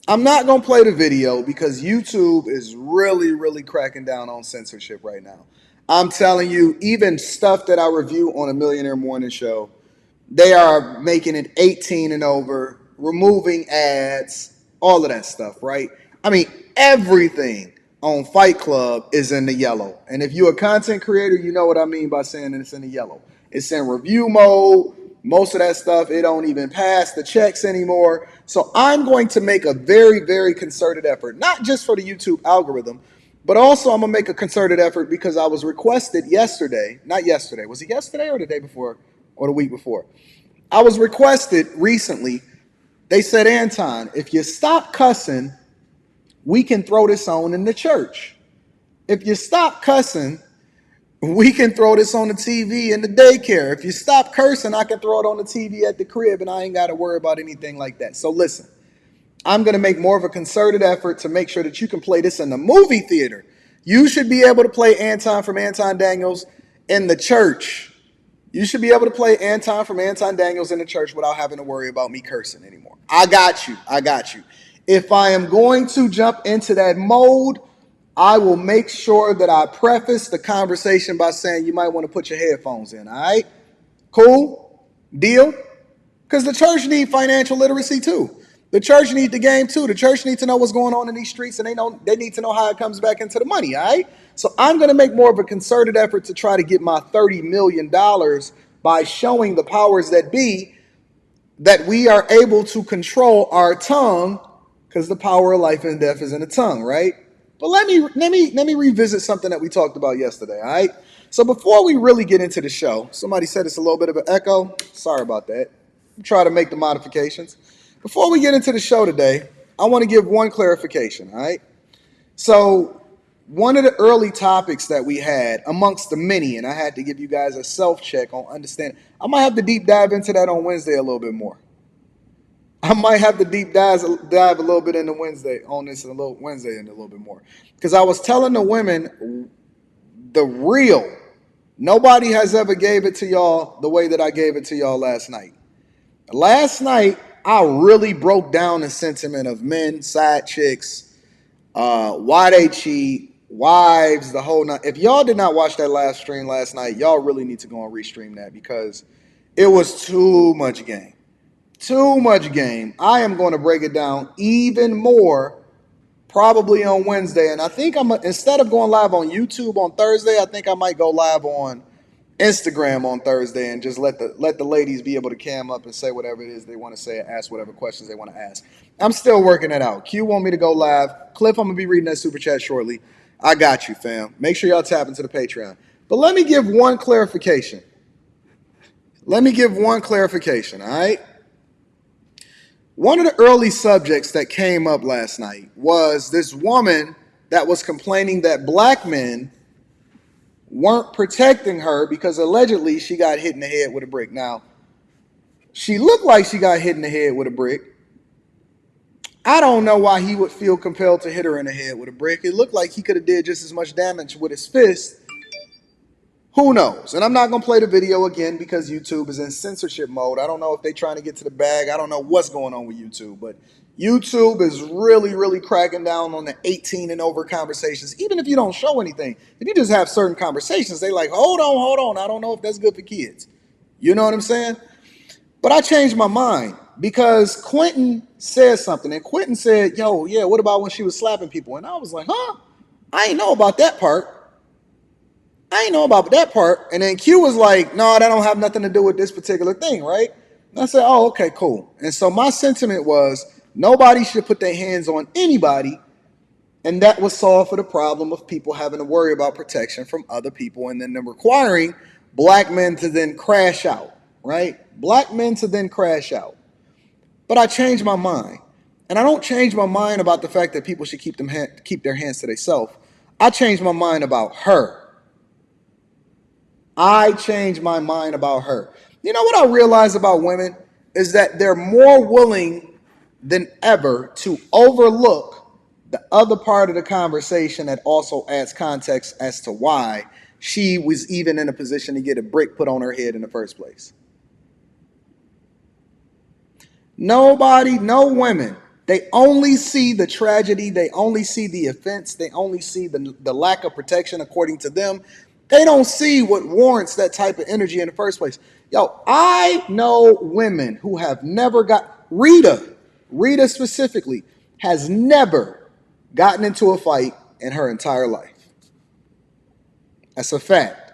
I'm not going to play the video because YouTube is really, really cracking down on censorship right now. I'm telling you, even stuff that I review on a Millionaire Morning Show, they are making it 18 and over, removing ads, all of that stuff, right? I mean, everything on Fight Club is in the yellow. And if you're a content creator, you know what I mean by saying it's in the yellow. It's in review mode. Most of that stuff, it don't even pass the checks anymore. So I'm going to make a very, very concerted effort, not just for the YouTube algorithm, but also I'm going to make a concerted effort because I was requested yesterday, not yesterday, was it yesterday or the day before or the week before? I was requested recently. They said, Anton, if you stop cussing, we can throw this on in the church. If you stop cussing, we can throw this on the TV in the daycare. If you stop cursing, I can throw it on the TV at the crib and I ain't got to worry about anything like that. So listen, I'm going to make more of a concerted effort to make sure that you can play this in the movie theater. You should be able to play Anton from Anton Daniels in the church. You should be able to play Anton from Anton Daniels in the church without having to worry about me cursing anymore. I got you. I got you. If I am going to jump into that mode, I will make sure that I preface the conversation by saying you might want to put your headphones in, all right? Cool? Deal? Because the church need financial literacy too. The church need the game too. The church need to know what's going on in these streets, and they need to know how it comes back into the money, all right? So I'm going to make more of a concerted effort to try to get my $30 million by showing the powers that be that we are able to control our tongue because the power of life and death is in the tongue, right? But let me revisit something that we talked about yesterday, all right? So before we really get into the show, somebody said it's a little bit of an echo. Sorry about that. Try to make the modifications. Before we get into the show today, I want to give one clarification, all right? So one of the early topics that we had amongst the many, and I had to give you guys a self-check on understanding. I might have to deep dive into that on Wednesday a little bit more. I might have to dive a little bit into Wednesday on this and a little Wednesday and a little bit more. Because I was telling the women the real. Nobody has ever gave it to y'all the way that I gave it to y'all last night. Last night, I really broke down the sentiment of men, side chicks, why they cheat, wives, the whole night. If y'all did not watch that live stream last night, y'all really need to go and restream that because it was too much game. Too much game. I am going to break it down even more probably on Wednesday. And I think instead of going live on YouTube on Thursday, I think I might go live on Instagram on Thursday and just let the ladies be able to cam up and say whatever it is they want to say and ask whatever questions they want to ask. I'm still working it out. Q want me to go live. Cliff, I'm going to be reading that super chat shortly. I got you, fam. Make sure y'all tap into the Patreon. But let me give one clarification. All right? One of the early subjects that came up last night was this woman that was complaining that black men weren't protecting her because allegedly she got hit in the head with a brick. Now, she looked like she got hit in the head with a brick. I don't know why he would feel compelled to hit her in the head with a brick. It looked like he could have did just as much damage with his fist. Who knows? And I'm not going to play the video again because YouTube is in censorship mode. I don't know if they're trying to get to the bag. I don't know what's going on with YouTube. But YouTube is really, really cracking down on the 18 and over conversations. Even if you don't show anything. If you just have certain conversations, they like, hold on. I don't know if that's good for kids. You know what I'm saying? But I changed my mind because Quentin said something. And Quentin said, yo, yeah, what about when she was slapping people? And I was like, huh? I ain't know about that part. And then Q was like, no, that don't have nothing to do with this particular thing, right? And I said, oh, okay, cool. And so my sentiment was nobody should put their hands on anybody. And that would solve for the problem of people having to worry about protection from other people and then them requiring black men to then crash out, right? Black men to then crash out. But I changed my mind. And I don't change my mind about the fact that people should keep their hands to themselves. I changed my mind about her. I changed my mind about her. You know what I realize about women is that they're more willing than ever to overlook the other part of the conversation that also adds context as to why she was even in a position to get a brick put on her head in the first place. No women They only see the tragedy. They only see the offense. They only see the lack of protection according to them. They don't see what warrants that type of energy in the first place. Yo, I know women who have never got, Rita specifically, has never gotten into a fight in her entire life. That's a fact.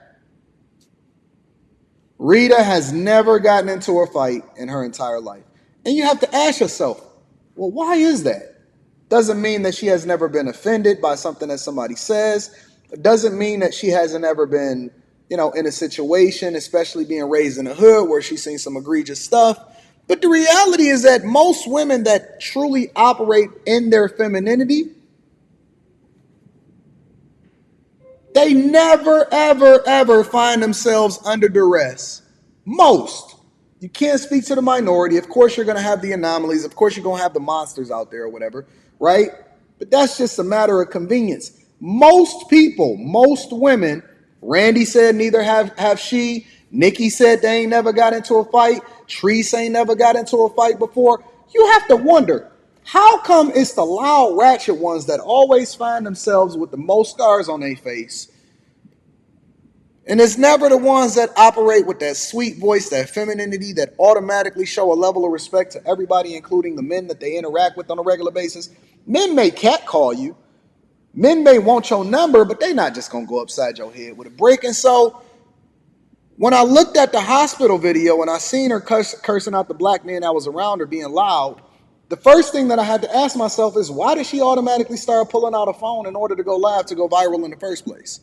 Rita has never gotten into a fight in her entire life. And you have to ask yourself, well, why is that? Doesn't mean that she has never been offended by something that somebody says. It doesn't mean that she hasn't ever been, in a situation, especially being raised in the hood where she's seen some egregious stuff. But the reality is that most women that truly operate in their femininity, they never, ever, ever find themselves under duress. Most. You can't speak to the minority. Of course, you're going to have the anomalies. Of course, you're going to have the monsters out there or whatever, right? But that's just a matter of convenience. Most people, most women, Randy said neither have she. Nikki said they ain't never got into a fight. Treese ain't never got into a fight before. You have to wonder, how come it's the loud, ratchet ones that always find themselves with the most scars on their face? And it's never the ones that operate with that sweet voice, that femininity, that automatically show a level of respect to everybody, including the men that they interact with on a regular basis. Men may catcall you. Men may want your number, but they're not just going to go upside your head with a brick. And so when I looked at the hospital video and I seen her cursing out the black man that was around her being loud, the first thing that I had to ask myself is, why did she automatically start pulling out a phone in order to go live, to go viral in the first place?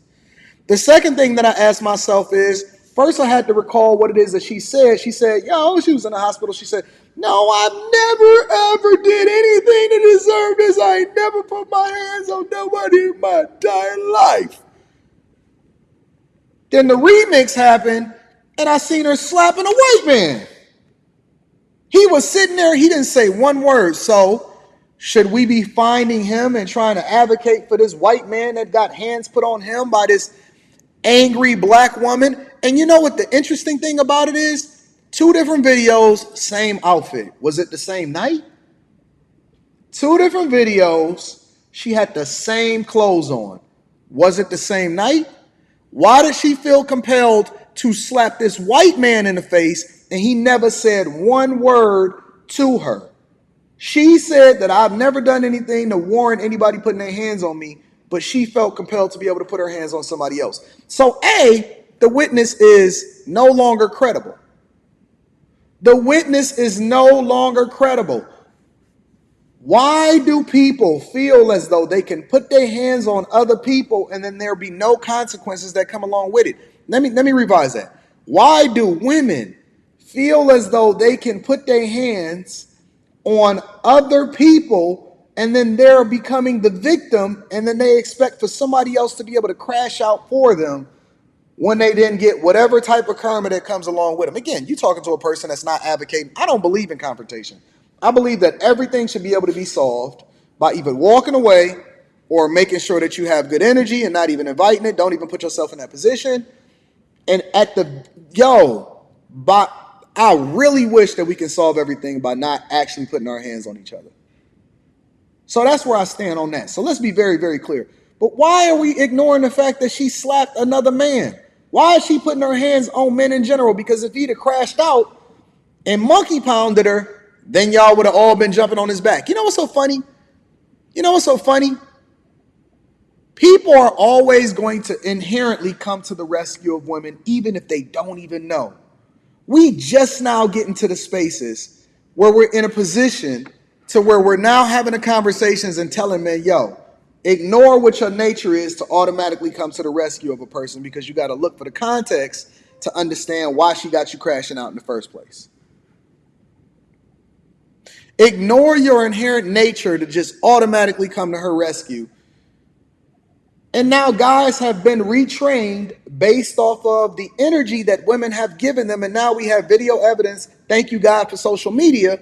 The second thing that I asked myself is, first I had to recall what it is that she said. She said, she was in the hospital. She said, no, I've never, ever did anything to deserve this. I ain't never put my hands on nobody in my entire life. Then the remix happened, and I seen her slapping a white man. He was sitting there. He didn't say one word. So should we be finding him and trying to advocate for this white man that got hands put on him by this angry black woman? And you know what the interesting thing about it is? 2 different videos, same outfit. Was it the same night? 2 different videos, she had the same clothes on. Was it the same night? Why did she feel compelled to slap this white man in the face and he never said one word to her? She said that I've never done anything to warrant anybody putting their hands on me, but she felt compelled to be able to put her hands on somebody else. So A, the witness is no longer credible. The witness is no longer credible. Why do people feel as though they can put their hands on other people and then there'll be no consequences that come along with it? Let me revise that. Why do women feel as though they can put their hands on other people and then they're becoming the victim and then they expect for somebody else to be able to crash out for them when they didn't get whatever type of karma that comes along with them? Again, you're talking to a person that's not advocating. I don't believe in confrontation. I believe that everything should be able to be solved by either walking away or making sure that you have good energy and not even inviting it. Don't even put yourself in that position. And I really wish that we can solve everything by not actually putting our hands on each other. So that's where I stand on that. So let's be very, very clear. But why are we ignoring the fact that she slapped another man? Why is she putting her hands on men in general? Because if he'd have crashed out and monkey pounded her, then y'all would have all been jumping on his back. You know what's so funny? People are always going to inherently come to the rescue of women, even if they don't even know. We just now get into the spaces where we're in a position to where we're now having the conversations and telling men, ignore what your nature is to automatically come to the rescue of a person, because you got to look for the context to understand why she got you crashing out in the first place. Ignore your inherent nature to just automatically come to her rescue. And now guys have been retrained based off of the energy that women have given them. And now we have video evidence, thank you God for social media,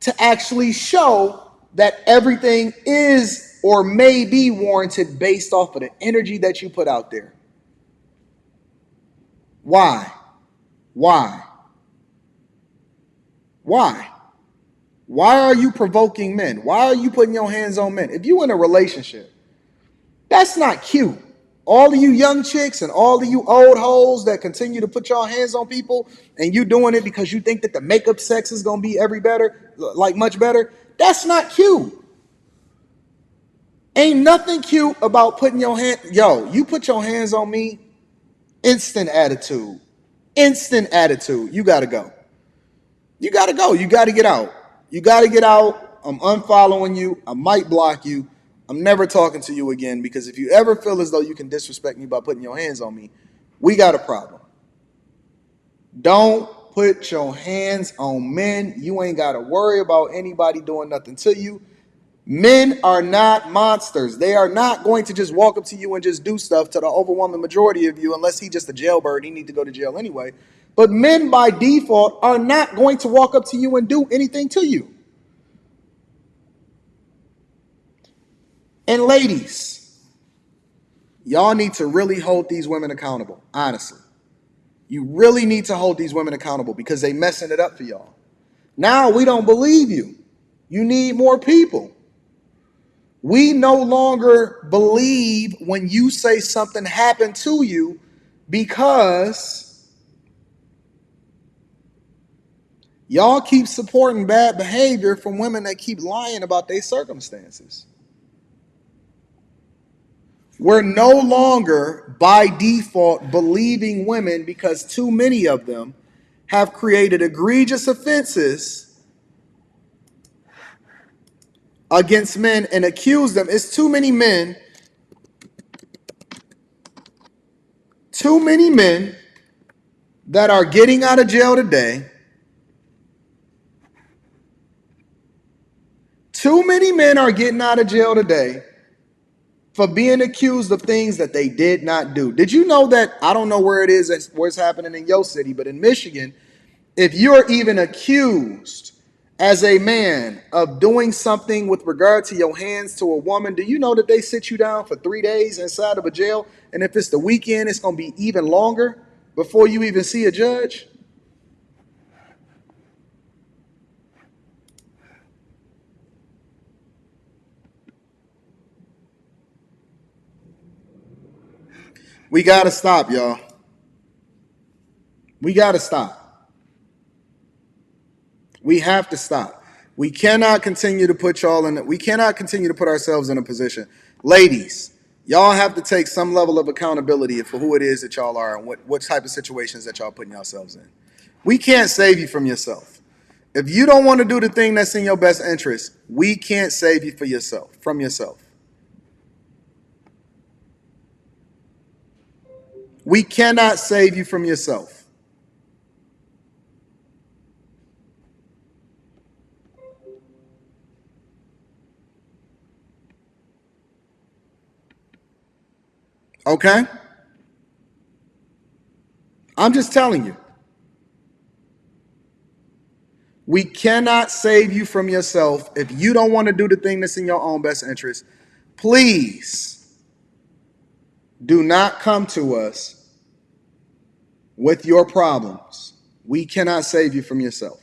to actually show that everything is or may be warranted based off of the energy that you put out there. Why? Why are you provoking men? Why are you putting your hands on men? If you in a relationship, that's not cute. All of you young chicks and all of you old hoes that continue to put your hands on people and you doing it because you think that the makeup sex is gonna be much better. That's not cute. Ain't nothing cute about putting your hand. Yo, you put your hands on me, instant attitude. Instant attitude. You gotta go. You gotta go. You gotta get out. You gotta get out. I'm unfollowing you. I might block you. I'm never talking to you again because if you ever feel as though you can disrespect me by putting your hands on me, we got a problem. Don't put your hands on men. You ain't got to worry about anybody doing nothing to you. Men are not monsters. They are not going to just walk up to you and just do stuff to the overwhelming majority of you unless he just a jailbird. He need to go to jail anyway. But men by default are not going to walk up to you and do anything to you. And ladies, y'all need to really hold these women accountable, honestly. You really need to hold these women accountable because they messing it up for y'all. Now we don't believe you. You need more people. We no longer believe when you say something happened to you because y'all keep supporting bad behavior from women that keep lying about their circumstances. We're no longer by default believing women because too many of them have created egregious offenses against men and accuse them. It's too many men that are getting out of jail today. Too many men are getting out of jail today for being accused of things that they did not do. Did you know that? I don't know where it is, where it's happening in your city, but in Michigan, if you're even accused as a man of doing something with regard to your hands to a woman, do you know that they sit you down for 3 days inside of a jail? And if it's the weekend, it's going to be even longer before you even see a judge? We got to stop, y'all. We got to stop. We have to stop. We cannot continue to put y'all in. We cannot continue to put ourselves in a position. Ladies, y'all have to take some level of accountability for who it is that y'all are and what type of situations that y'all putting yourselves in. We can't save you from yourself. If you don't want to do the thing that's in your best interest, we can't save you from yourself. We cannot save you from yourself. Okay? I'm just telling you. We cannot save you from yourself. If you don't want to do the thing that's in your own best interest, please do not come to us with your problems. We cannot save you from yourself.